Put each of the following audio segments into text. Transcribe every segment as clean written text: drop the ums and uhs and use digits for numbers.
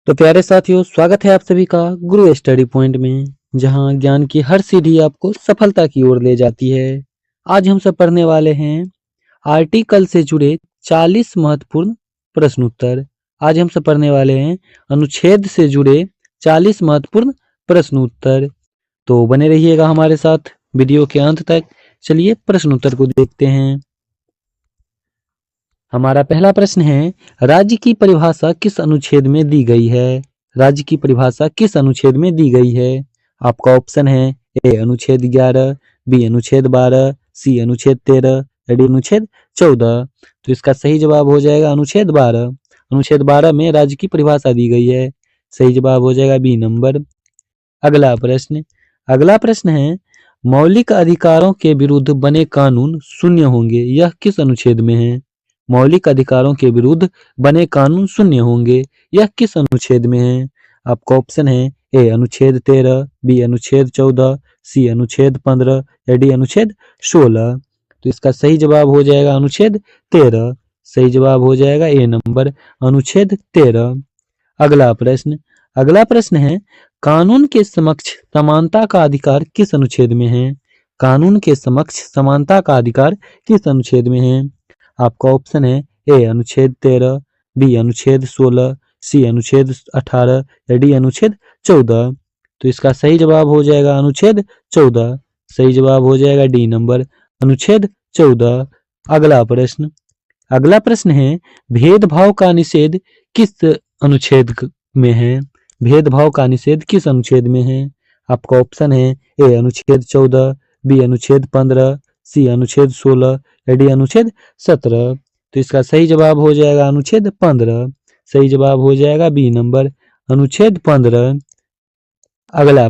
तो प्यारे साथियों, स्वागत है आप सभी का गुरु स्टडी पॉइंट में, जहां ज्ञान की हर सीढ़ी आपको सफलता की ओर ले जाती है। आज हम सब पढ़ने वाले हैं आर्टिकल से जुड़े 40 महत्वपूर्ण प्रश्न उत्तर। आज हम सब पढ़ने वाले हैं अनुच्छेद से जुड़े 40 महत्वपूर्ण प्रश्न उत्तर। तो बने रहिएगा हमारे साथ वीडियो के अंत तक। चलिए प्रश्न उत्तर को देखते हैं। हमारा पहला प्रश्न है, राज्य की परिभाषा किस अनुच्छेद में दी गई है? राज्य की परिभाषा किस अनुच्छेद में दी गई है? आपका ऑप्शन है ए अनुच्छेद 11, बी अनुच्छेद 12, सी अनुच्छेद 13, डी अनुच्छेद 14। तो इसका सही जवाब हो जाएगा अनुच्छेद 12। अनुच्छेद 12 में राज्य की परिभाषा दी गई है। सही जवाब हो जाएगा बी नंबर। अगला प्रश्न है, मौलिक अधिकारों के विरुद्ध बने कानून शून्य होंगे, यह किस अनुच्छेद में है? मौलिक अधिकारों के विरुद्ध बने कानून शून्य होंगे, यह किस अनुच्छेद में है? आपका ऑप्शन है ए अनुच्छेद 13, बी अनुच्छेद 14, सी अनुच्छेद 15 या डी अनुच्छेद 16। तो इसका सही जवाब हो जाएगा अनुच्छेद 13। सही जवाब हो जाएगा ए नंबर, अनुच्छेद 13। अगला प्रश्न है, कानून के समक्ष समानता का अधिकार किस अनुच्छेद में है? कानून के समक्ष समानता का अधिकार किस अनुच्छेद में है? आपका ऑप्शन है ए अनुच्छेद 13, बी अनुच्छेद 16, सी अनुच्छेद 18 या डी अनुच्छेद 14। तो इसका सही जवाब हो जाएगा अनुच्छेद 14। सही जवाब हो जाएगा डी नंबर, अनुच्छेद 14। अगला प्रश्न है, भेदभाव का निषेध किस अनुच्छेद में है? भेदभाव का निषेध किस अनुच्छेद में है? आपका ऑप्शन है ए अनुच्छेद 14, बी अनुच्छेद 15, सी अनुच्छेद 16 या डी अनुच्छेद 17। तो इसका सही जवाब हो जाएगा अनुच्छेद 15। सही जवाब हो जाएगा बी नंबर, अनुच्छेद 15। अगला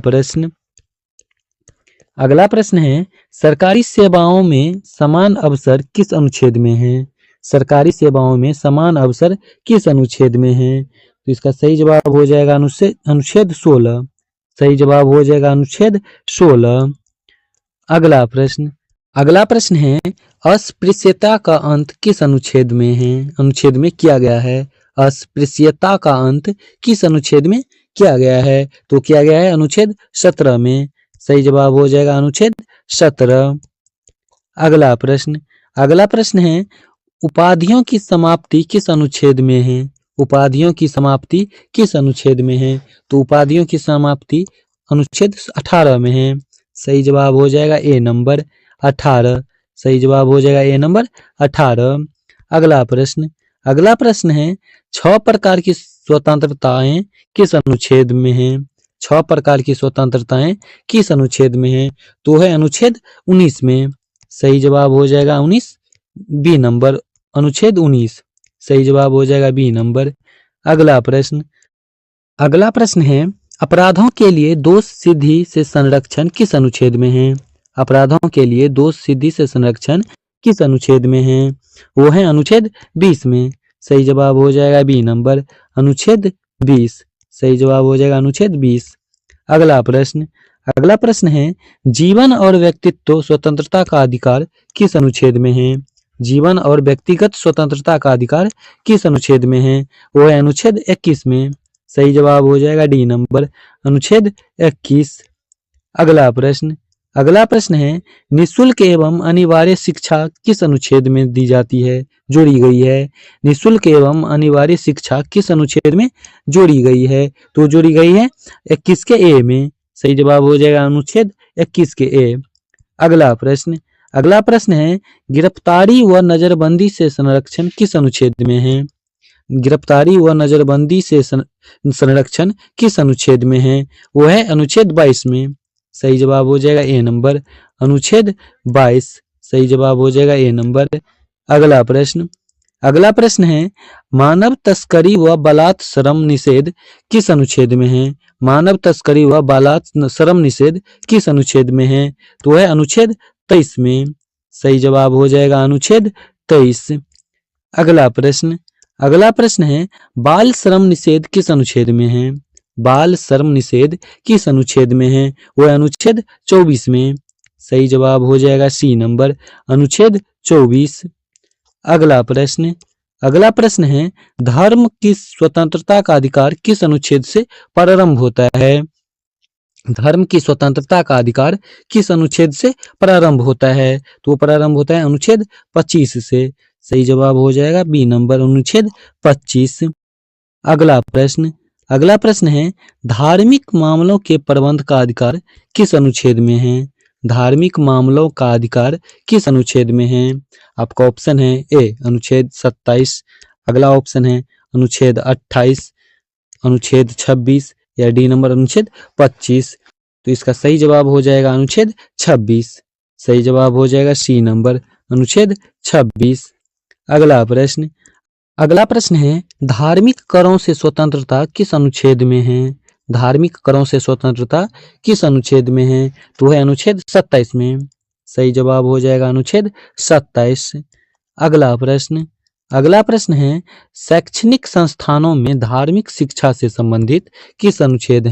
प्रश्न है, सरकारी सेवाओं में समान अवसर किस अनुच्छेद में है? सरकारी सेवाओं में समान अवसर किस अनुच्छेद में है? तो इसका सही जवाब हो जाएगा अनुच्छेद 16। सही जवाब हो जाएगा अनुच्छेद 16। अगला प्रश्न है, अस्पृश्यता का अंत किस अनुच्छेद में है? अनुच्छेद में किया गया है। अस्पृश्यता का अंत किस अनुच्छेद में किया गया है? तो किया गया है अनुच्छेद 17 में। सही जवाब हो जाएगा अनुच्छेद 17। अगला प्रश्न है, उपाधियों की समाप्ति किस अनुच्छेद में है? उपाधियों की समाप्ति किस अनुच्छेद में है? तो उपाधियों की समाप्ति अनुच्छेद 18 में है। सही जवाब हो जाएगा ए नंबर, 18। सही जवाब हो जाएगा ए नंबर, 18। अगला प्रश्न है, 6 प्रकार की स्वतंत्रताएं किस अनुच्छेद में हैं? 6 प्रकार की स्वतंत्रताएं किस अनुच्छेद में हैं? तो है अनुच्छेद 19 में। सही जवाब हो जाएगा 19, बी नंबर, अनुच्छेद 19। सही जवाब हो जाएगा बी नंबर। अगला प्रश्न है, अपराधों के लिए दोष सिद्धि से संरक्षण किस अनुच्छेद में है? अपराधों के लिए दोष सिद्धि से संरक्षण किस अनुच्छेद में है? वो है अनुच्छेद 20 में। सही जवाब हो जाएगा बी नंबर, अनुच्छेद 20। सही जवाब हो जाएगा अनुच्छेद 20। अगला प्रश्न है, जीवन और व्यक्तित्व स्वतंत्रता का अधिकार किस अनुच्छेद में है? जीवन और व्यक्तिगत स्वतंत्रता का अधिकार किस अनुच्छेद में है? वो है अनुच्छेद 21 में। सही जवाब हो जाएगा डी नंबर, अनुच्छेद 21। अगला प्रश्न है, निःशुल्क एवं अनिवार्य शिक्षा किस अनुच्छेद में दी जाती है, जोड़ी गई है? निःशुल्क एवं अनिवार्य शिक्षा किस अनुच्छेद में जोड़ी गई है? तो जोड़ी गई है 21 के ए में। सही जवाब हो जाएगा अनुच्छेद 21 के ए। अगला प्रश्न है, गिरफ्तारी व नजरबंदी से संरक्षण किस अनुच्छेद में है? गिरफ्तारी व नजरबंदी से संरक्षण किस अनुच्छेद में है? वो है अनुच्छेद 22 में। सही जवाब हो जाएगा ए नंबर, अनुच्छेद 22। सही जवाब हो जाएगा ए नंबर। अगला प्रश्न है, मानव तस्करी व बालात श्रम निषेध किस अनुच्छेद में है? मानव तस्करी व बालात श्रम निषेध किस अनुच्छेद में है? तो है अनुच्छेद 23 में। सही जवाब हो जाएगा अनुच्छेद 23। अगला प्रश्न है, बाल श्रम निषेध किस अनुच्छेद में है? बाल श्रम निषेध किस अनुच्छेद में है? वह अनुच्छेद 24 में। सही जवाब हो जाएगा सी नंबर, अनुच्छेद 24। अगला प्रश्न है धर्म की स्वतंत्रता का अधिकार किस अनुच्छेद से प्रारंभ होता है? धर्म की स्वतंत्रता का अधिकार किस अनुच्छेद से प्रारंभ होता है? तो वो प्रारंभ होता है अनुच्छेद 25 से। सही जवाब हो जाएगा बी नंबर, अनुच्छेद 25। अगला प्रश्न है धार्मिक मामलों के प्रबंध का अधिकार किस अनुच्छेद में है? धार्मिक मामलों का अधिकार किस अनुच्छेद में है? आपका ऑप्शन है ए अनुच्छेद 27, अगला ऑप्शन है अनुच्छेद 28, अनुच्छेद 26 या डी नंबर अनुच्छेद 25। तो इसका सही जवाब हो जाएगा अनुच्छेद 26। सही जवाब हो जाएगा सी नंबर, अनुच्छेद 26। अगला प्रश्न है धार्मिक करों से स्वतंत्रता किस अनुच्छेद में है? धार्मिक करों से स्वतंत्रता किस अनुच्छेद में है? तो है अनुच्छेद 27 में। सही जवाब हो जाएगा अनुच्छेद 27। अगला प्रश्न है शैक्षणिक संस्थानों में धार्मिक शिक्षा से संबंधित अनुच्छेद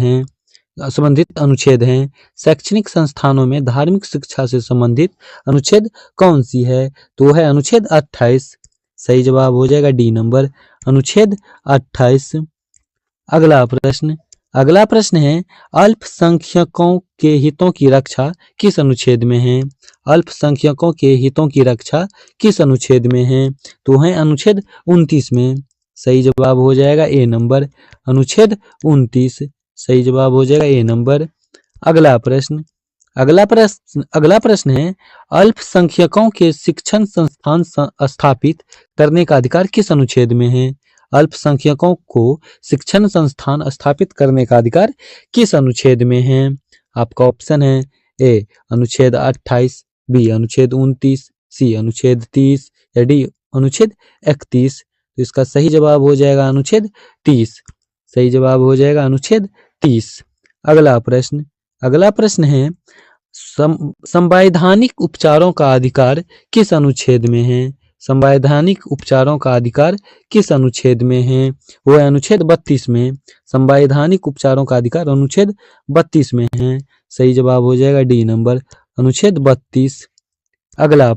हैं। शैक्षणिक संस्थानों में धार्मिक शिक्षा से संबंधित अनुच्छेद कौन सी है? तो है अनुच्छेद 28। सही जवाब हो जाएगा डी नंबर, अनुच्छेद 28। अगला प्रश्न है अल्पसंख्यकों के हितों की रक्षा किस अनुच्छेद में है? अल्पसंख्यकों के हितों की रक्षा किस अनुच्छेद में है? तो है अनुच्छेद 29 में। सही जवाब हो जाएगा ए नंबर, अनुच्छेद 29। सही जवाब हो जाएगा ए नंबर। अगला प्रश्न है अल्पसंख्यकों के शिक्षण संस्थान स्थापित करने का अधिकार किस अनुच्छेद में है? अल्पसंख्यकों को शिक्षण संस्थान स्थापित करने का अधिकार किस अनुच्छेद में है? आपका ऑप्शन है ए अनुच्छेद 28, बी अनुच्छेद 29, सी अनुच्छेद 30 या डी अनुच्छेद 31। तो इसका सही जवाब हो जाएगा अनुच्छेद 30। सही जवाब हो जाएगा अनुच्छेद 30। अगला प्रश्न है संवैधानिक उपचारों का अधिकार किस अनुच्छेद में है? संवैधानिक उपचारों का अधिकार किस अनुच्छेद में है? वो है अनुच्छेद 32 में। संवैधानिक उपचारों का अधिकार अनुच्छेद 32 में है। सही जवाब हो जाएगा डी नंबर, अनुच्छेद 32। अगला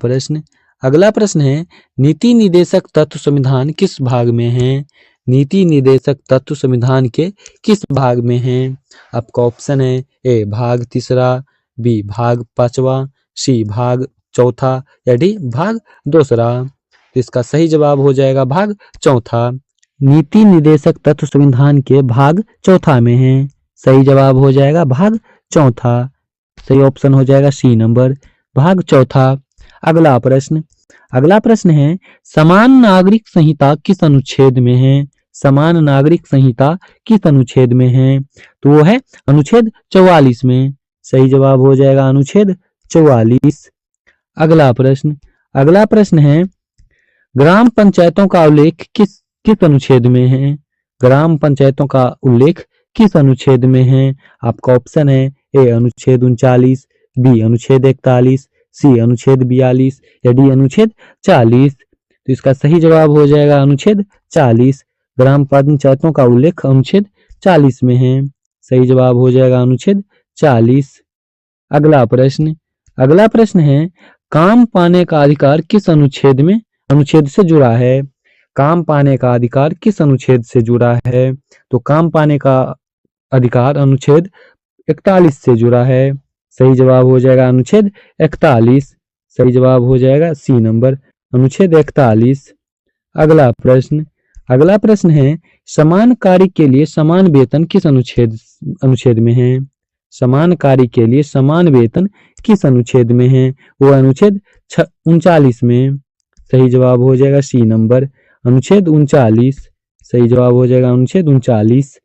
प्रश्न है नीति निर्देशक तत्व संविधान किस भाग में है? नीति निर्देशक तत्व संविधान के किस भाग में है? आपका ऑप्शन है ए भाग 3, बी भाग 5, सी भाग 4 या डी भाग 2। तो इसका सही जवाब हो जाएगा भाग 4। नीति निर्देशक तत्व संविधान के भाग 4 में है। सही जवाब हो जाएगा भाग 4। सही ऑप्शन हो जाएगा सी नंबर, भाग 4। अगला प्रश्न है समान नागरिक संहिता किस अनुच्छेद में है? समान नागरिक संहिता किस अनुच्छेद में है? तो वो है अनुच्छेद 44 में। सही जवाब हो जाएगा अनुच्छेद 44। अगला प्रश्न है ग्राम पंचायतों का उल्लेख किस अनुच्छेद में है? ग्राम पंचायतों का उल्लेख किस अनुच्छेद में है? आपका ऑप्शन है ए अनुच्छेद 39, बी अनुच्छेद 41, सी अनुच्छेद 42 या डी अनुच्छेद 40। तो इसका सही जवाब हो जाएगा अनुच्छेद 40। ग्राम पंचायतों का उल्लेख अनुच्छेद 40 में है। सही जवाब हो जाएगा अनुच्छेद 40। अगला प्रश्न है काम पाने का अधिकार किस अनुच्छेद से जुड़ा है? काम पाने का अधिकार किस अनुच्छेद से जुड़ा है? तो काम पाने का अधिकार अनुच्छेद 41 से जुड़ा है। सही जवाब हो जाएगा अनुच्छेद 41। सही जवाब हो जाएगा सी नंबर, अनुच्छेद 41। अगला प्रश्न है समान कार्य के लिए समान वेतन किस अनुच्छेद में है? समान कार्य के लिए समान वेतन किस अनुच्छेद में है? वो अनुच्छेद 39 में। सही जवाब हो जाएगा सी नंबर, अनुच्छेद 39। सही जवाब हो जाएगा अनुच्छेद 39।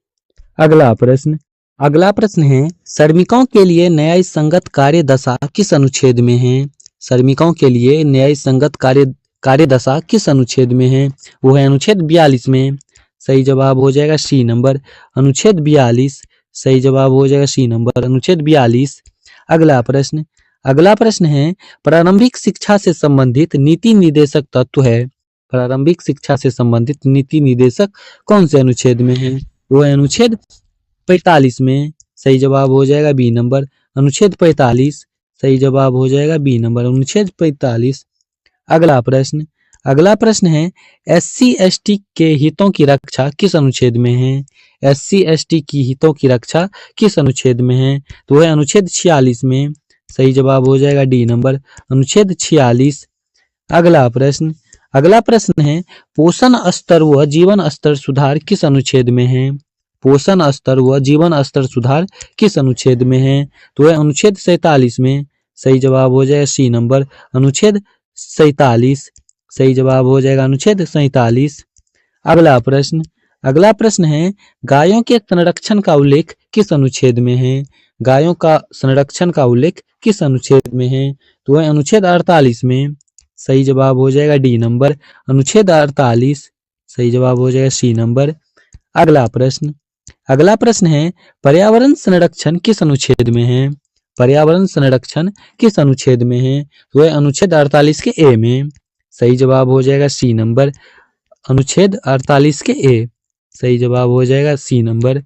अगला प्रश्न है श्रमिकों के लिए न्याय संगत कार्य दशा किस अनुच्छेद में है? श्रमिकों के लिए न्याय संगत कार्य दशा किस अनुच्छेद में है? वो है अनुच्छेद 42 में। सही जवाब हो जाएगा सी नंबर, अनुच्छेद 42। सही जवाब हो जाएगा सी नंबर, अनुच्छेद 42। अगला प्रश्न है प्रारंभिक शिक्षा से संबंधित नीति निर्देशक तत्व है। प्रारंभिक शिक्षा से संबंधित नीति निर्देशक कौन से अनुच्छेद में है? वो है अनुच्छेद 45 में। सही जवाब हो जाएगा बी नंबर, अनुच्छेद 45। सही जवाब हो जाएगा बी नंबर, अनुच्छेद 45। अगला प्रश्न है SC/ST के हितों की रक्षा किस अनुच्छेद में है? SC/ST की हितों की रक्षा किस अनुच्छेद में है? तो वह अनुच्छेद 46 में। सही जवाब हो जाएगा डी नंबर, अनुच्छेद 46। अगला प्रश्न है पोषण स्तर व जीवन स्तर सुधार किस अनुच्छेद में है? पोषण स्तर व जीवन स्तर सुधार किस अनुच्छेद में है? तो वह अनुच्छेद 47 में। सही जवाब हो जाएगा सी नंबर, अनुच्छेद 47। सही जवाब हो जाएगा अनुच्छेद 47। अगला प्रश्न है गायों के संरक्षण का उल्लेख किस अनुच्छेद में है? गायों का संरक्षण का उल्लेख किस अनुच्छेद में है? तो वह अनुच्छेद 48 में। सही जवाब हो जाएगा डी नंबर, अनुच्छेद 48। सही जवाब हो जाएगा सी नंबर। अगला प्रश्न है पर्यावरण संरक्षण किस अनुच्छेद में है? पर्यावरण संरक्षण किस अनुच्छेद में है? तो वह अनुच्छेद 48 के ए में। सही जवाब हो जाएगा सी नंबर, अनुच्छेद 48 के ए। सही जवाब हो जाएगा सी नंबर।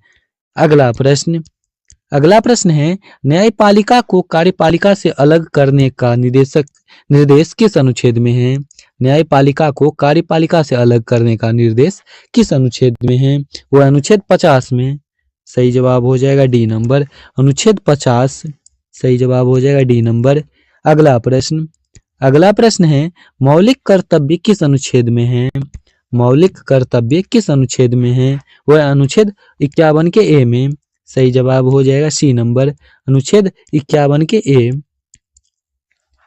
अगला प्रश्न है न्यायपालिका को कार्यपालिका से अलग करने का निर्देश किस अनुच्छेद में है? न्यायपालिका को कार्यपालिका से अलग करने का निर्देश किस अनुच्छेद में है? वह अनुच्छेद 50 में। सही जवाब हो जाएगा डी नंबर, अनुच्छेद 50। सही जवाब हो जाएगा डी नंबर। अगला प्रश्न है मौलिक कर्तव्य किस अनुच्छेद में है? मौलिक कर्तव्य किस अनुच्छेद में है? वह अनुच्छेद 51 के ए में। सही जवाब हो जाएगा सी नंबर, अनुच्छेद 51 के ए।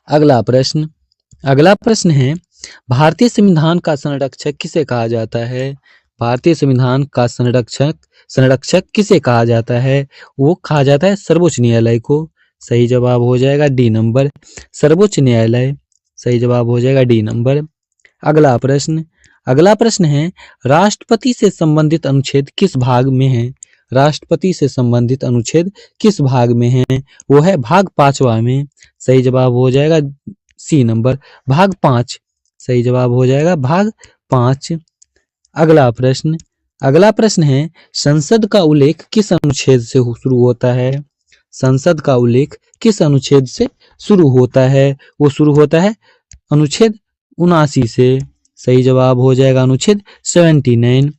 अगला प्रश्न है भारतीय संविधान का संरक्षक किसे कहा जाता है? भारतीय संविधान का संरक्षक किसे कहा जाता है? वो कहा जाता है सर्वोच्च न्यायालय को। सही जवाब हो जाएगा डी नंबर, सर्वोच्च न्यायालय। सही जवाब हो जाएगा डी नंबर। अगला प्रश्न है राष्ट्रपति से संबंधित अनुच्छेद किस भाग में है? राष्ट्रपति से संबंधित अनुच्छेद किस भाग में है? वो है भाग 5वां में। सही जवाब हो जाएगा सी नंबर, भाग 5। सही जवाब हो जाएगा भाग 5। अगला प्रश्न है संसद का उल्लेख किस अनुच्छेद से शुरू होता है? संसद का उल्लेख किस अनुच्छेद से शुरू होता है? वो शुरू होता है अनुच्छेद 79 से। सही जवाब हो जाएगा अनुच्छेद 79।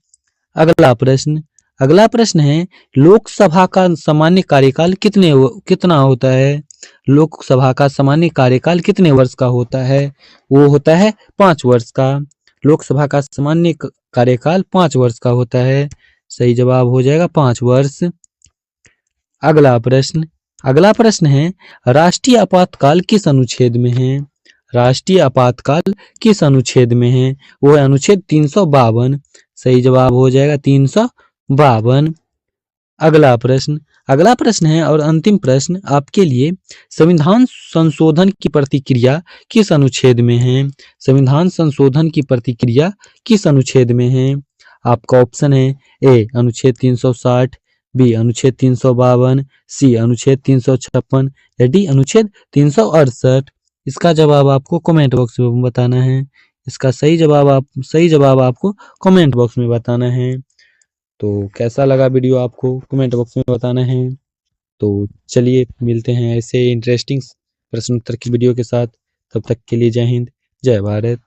अगला प्रश्न है लोकसभा का सामान्य कार्यकाल कितना होता है? लोकसभा का सामान्य कार्यकाल कितने वर्ष का होता है? वो होता है 5 वर्ष का। लोकसभा का सामान्य कार्यकाल 5 वर्ष का होता है। सही जवाब हो जाएगा 5 वर्ष। अगला प्रश्न है राष्ट्रीय आपातकाल किस अनुच्छेद में है? राष्ट्रीय आपातकाल किस अनुच्छेद में है? वो है अनुच्छेद 352। सही जवाब हो जाएगा 352। अगला प्रश्न है और अंतिम प्रश्न आपके लिए संविधान संशोधन की प्रतिक्रिया किस अनुच्छेद में है? संविधान संशोधन की प्रतिक्रिया किस अनुच्छेद में है? आपका ऑप्शन है ए अनुच्छेद 360, बी अनुच्छेद 352, सी अनुच्छेद 356 या डी अनुच्छेद 368। इसका जवाब आपको कमेंट बॉक्स में बताना है। इसका सही जवाब आपको कमेंट बॉक्स में बताना है। तो कैसा लगा वीडियो आपको कमेंट बॉक्स में बताना है। तो चलिए मिलते हैं ऐसे इंटरेस्टिंग प्रश्न उत्तर की वीडियो के साथ। तब तक के लिए जय हिंद, जय भारत।